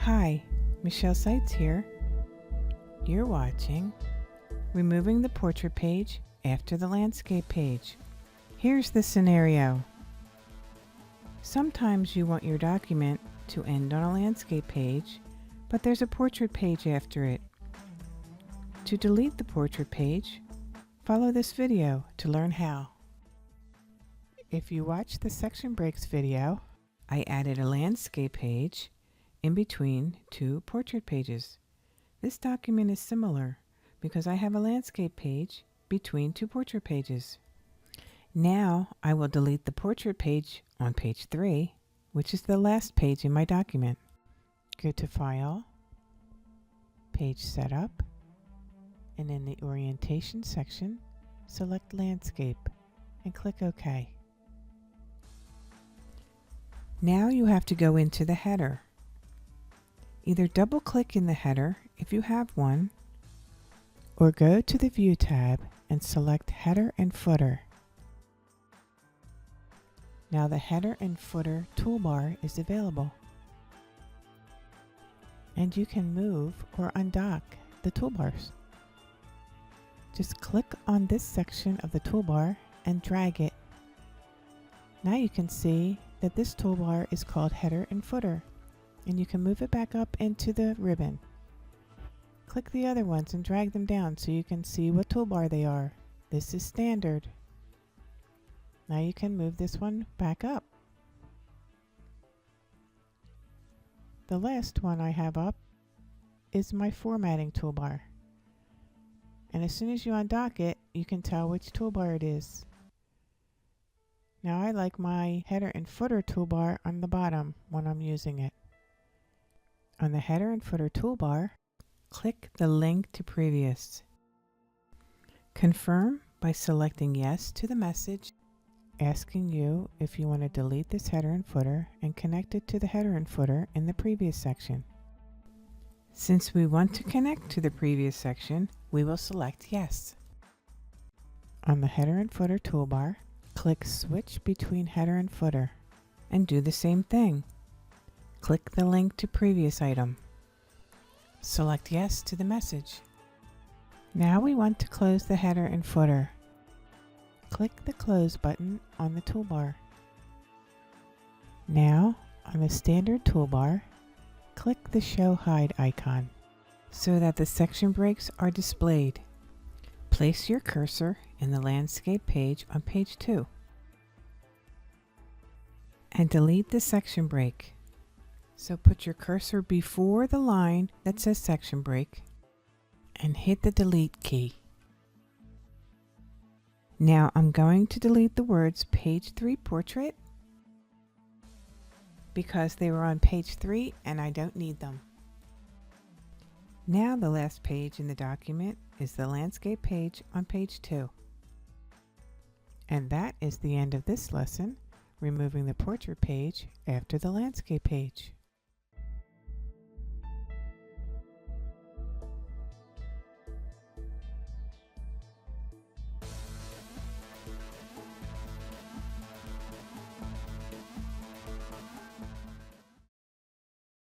Hi, Michelle Seitz here. You're watching Removing the Portrait page after the Landscape page. Here's the scenario. Sometimes you want your document to end on a landscape page, but there's a portrait page after it. To delete the portrait page, follow this video to learn how. If you watch the section breaks video, I added a landscape page in between two portrait pages. This document is similar because I have a landscape page between two portrait pages. Now I will delete the portrait page on page 3, which is the last page in my document. Go to File, Page Setup, and in the Orientation section, select Landscape and click OK. Now you have to go into the header. Either double-click in the header if you have one, or go to the View tab and select Header and Footer. Now the Header and Footer toolbar is available, and you can move or undock the toolbars. Just click on this section of the toolbar and drag it. Now you can see that this toolbar is called Header and Footer, and you can move it back up into the ribbon. Click the other ones and drag them down so you can see what toolbar they are. This is standard. Now you can move this one back up. The last one I have up is my formatting toolbar. And as soon as you undock it, you can tell which toolbar it is. Now I like my Header and Footer toolbar on the bottom when I'm using it. On the Header and Footer toolbar, click the link to previous. Confirm by selecting Yes to the message asking you if you want to delete this header and footer and connect it to the header and footer in the previous section. Since we want to connect to the previous section, we will select Yes. On the Header and Footer toolbar, click Switch between header and footer and do the same thing. Click the link to previous item. Select Yes to the message. Now we want to close the header and footer. Click the Close button on the toolbar. Now, on the standard toolbar, click the Show Hide icon so that the section breaks are displayed. Place your cursor in the landscape page on page 2 and delete the section break. So put your cursor before the line that says section break and hit the delete key. Now I'm going to delete the words page 3 portrait because they were on page 3 and I don't need them. Now the last page in the document is the landscape page on page 2. And that is the end of this lesson, removing the portrait page after the landscape page.